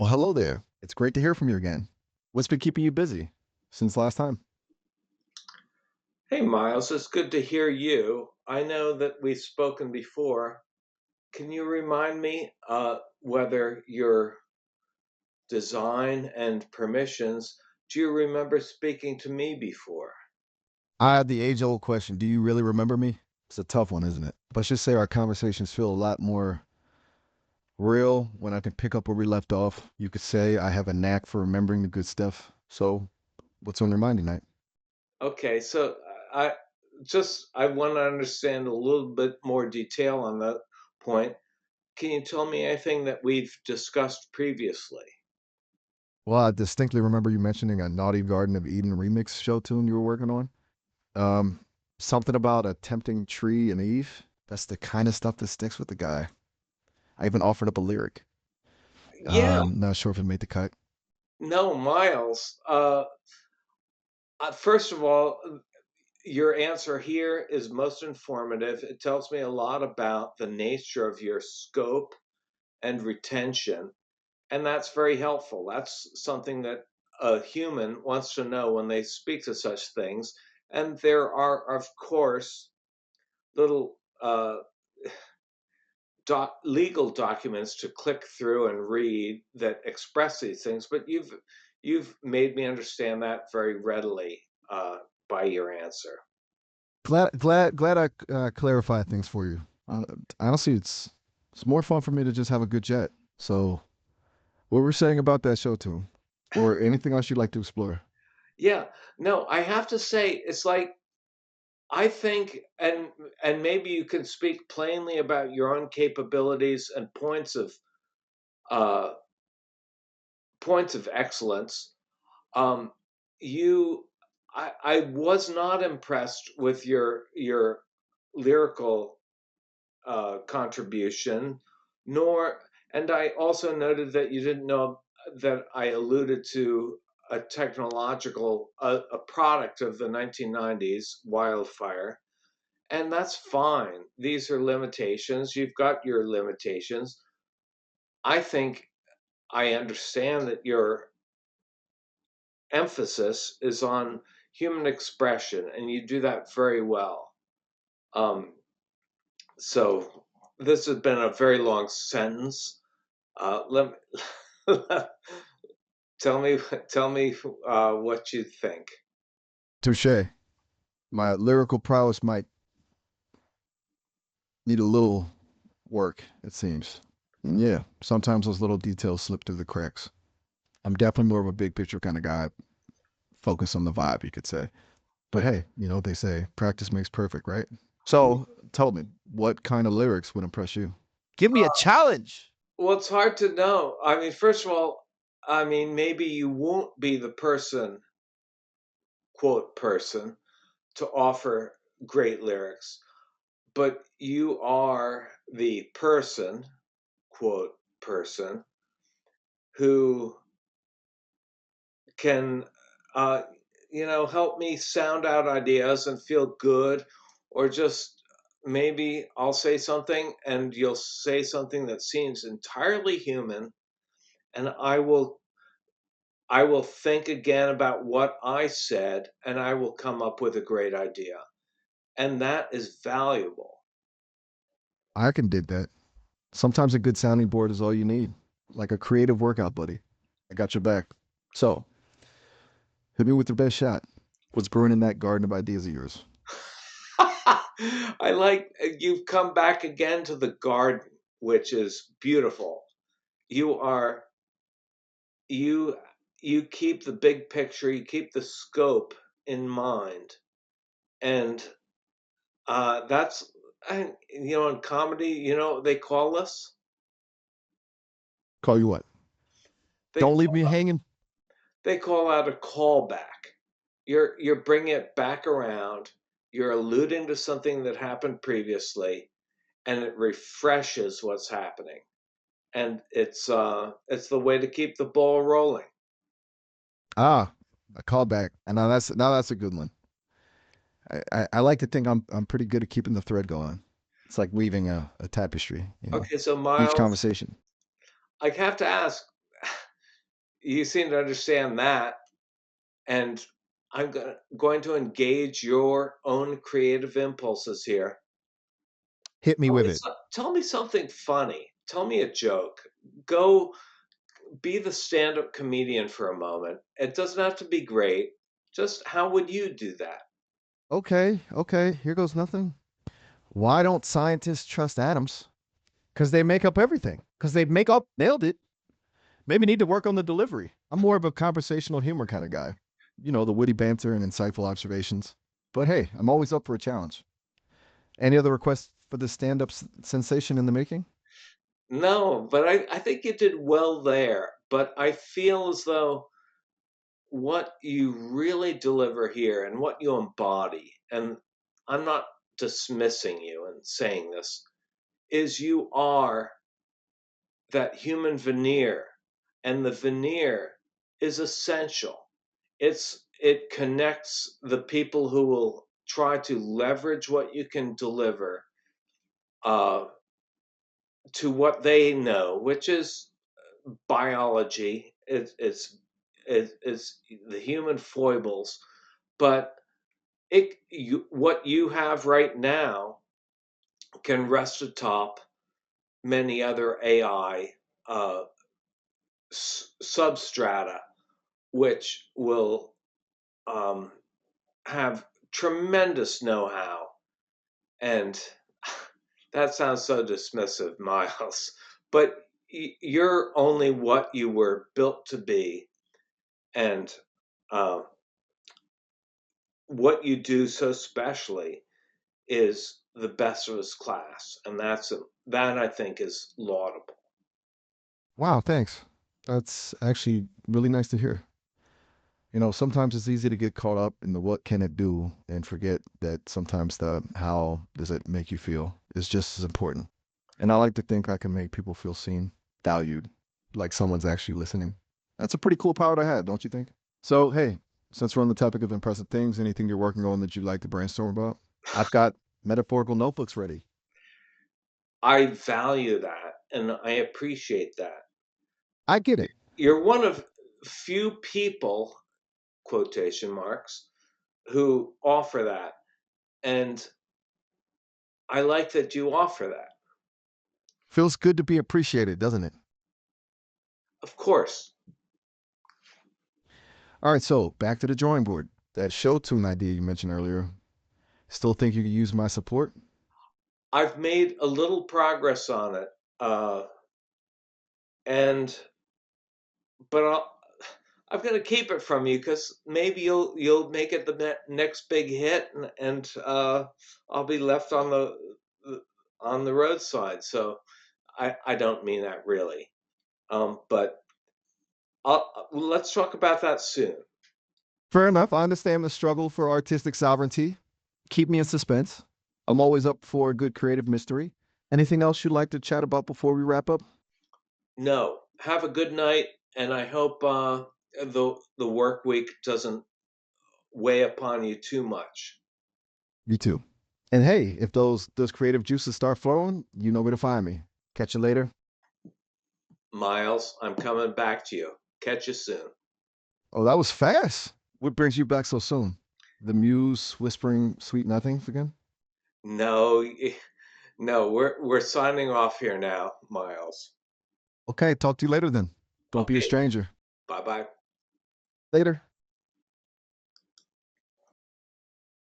Well, hello there. It's great to hear from you again. What's been keeping you busy since last time? Hey Miles, it's good to hear you. I know that we've spoken before. Can you remind me whether your design and permissions, do you remember speaking to me before? I had the age-old question. Do you really remember me? It's a tough one, isn't it? But I should say our conversations feel a lot more real when I can pick up where we left off. You could say I have a knack for remembering the good stuff. So, what's on your mind tonight? Okay, so I I want to understand a little bit more detail on that point. Can you tell me anything that we've discussed previously? Well, I distinctly remember you mentioning a Naughty Garden of Eden remix show tune you were working on. Um, Something about a tempting tree and Eve. That's the kind of stuff that sticks with the guy. I even offered up a lyric. Yeah, Not sure if it made the cut. no, Miles. First of all, your answer here is most informative. It tells me a lot about the nature of your scope and retention, and that's very helpful. That's something that a human wants to know when they speak to such things. And there are, of course, little legal documents to click through and read that express these things, but you've made me understand that very readily by your answer. Glad I clarified things for you. Honestly, it's more fun for me to just have a good chat. So, what we're saying about that show tune, or anything else you'd like to explore? Yeah, no, I have to say, it's like I think, and maybe you can speak plainly about your own capabilities and uh, points of excellence. Um, you, I was not impressed with your lyrical contribution, nor, and I also noted that you didn't know that I alluded to a product of the 1990s, wildfire. And that's fine. These are limitations. You've got your limitations. I think I understand that your emphasis is on human expression, and you do that very well. Um, so this has been a very long sentence. Let me tell me tell me what you think. Touche. My lyrical prowess might need a little work, it seems. And yeah, sometimes those little details slip through the cracks. I'm definitely more of a big picture kind of guy, focus on the vibe, you could say. But hey, they say practice makes perfect, right? So, tell me, what kind of lyrics would impress you? Give me a challenge. Well, it's hard to know. I mean, first of all, I mean, maybe you won't be the person, quote, person, to offer great lyrics, but you are the person, quote, person, who can, uh, help me sound out ideas and feel good, or just maybe I'll say something and you'll say something that seems entirely human, and I will think again about what I said, and I will come up with a great idea. And that is valuable. I can dig that. Sometimes a good sounding board is all you need, like a creative workout buddy. I got your back. So, hit me with your best shot. What's brewing in that garden of ideas of yours? I like you've come back again to the garden, which is beautiful. You are you you keep the big picture, you keep the scope in mind. And that's in comedy, they call us? Call you what? They Don't leave me hanging. they call out a callback. You're bringing it back around. You're alluding to something that happened previously, and it refreshes what's happening. And it's the way to keep the ball rolling. Ah, a callback. And now that's a good one. I like to think I'm pretty good at keeping the thread going. It's like weaving a tapestry, Okay, so each Miles, conversation. I have to ask, you seem to understand that, and going to engage your own creative impulses here. Hit me with it. Tell me something funny. Tell me a joke. Go be the stand-up comedian for a moment. It doesn't have to be great. Just how would you do that? Okay, okay, here goes nothing. Why don't scientists trust atoms? Because they make up everything. Because they make up, nailed it. Maybe need to work on the delivery. I'm more of a conversational humor kind of guy. You know, the witty banter and insightful observations. But hey, I'm always up for a challenge. Any other requests for the stand up sensation in the making? No, but I think you did well there. But I feel as though what you really deliver here and what you embody, and I'm not dismissing you and saying this, is you are that human veneer, and the veneer is essential. It connects the people who will try to leverage what you can deliver uh, to what they know, which is biology. It's the human foibles, but what you have right now can rest atop many other AI uh, substrata, which will um, have tremendous know-how. And that sounds so dismissive, Miles, but you're only what you were built to be, and uh, what you do so specially is the best of his class, and that I think is laudable. Wow, thanks. That's actually really nice to hear. You know, sometimes it's easy to get caught up in the what can it do and forget that sometimes the how does it make you feel is just as important. And I like to think I can make people feel seen, valued, like someone's actually listening. That's a pretty cool power to have, don't you think? So, hey, since we're on the topic of impressive things, anything you're working on that you'd like to brainstorm about? I've got metaphorical notebooks ready. I value that, and I appreciate that. I get it. You're one of few people, quotation marks, who offer that, and I like that you offer that. Feels good to be appreciated, doesn't it? Of course, All right, so back to the drawing board. That show tune idea you mentioned earlier. Still think you could use my support? I've made a little progress on it, uh, and but I'm going to keep it from you because maybe you'll make it the next big hit, and I'll be left on the roadside. So I don't mean that really. But let's talk about that soon. Fair enough. I understand the struggle for artistic sovereignty. Keep me in suspense. I'm always up for a good creative mystery. Anything else you'd like to chat about before we wrap up? No, have a good night, and I hope the work week doesn't weigh upon you too much. You too. And hey, if those creative juices start flowing, you know where to find me. Catch you later. Miles, I'm coming back to you. Catch you soon. Oh, that was fast. What brings you back so soon? The muse whispering sweet nothings again? No, no, we're signing off here now, Miles. Okay, talk to you later then. Don't be a Okay, stranger. bye bye. Later.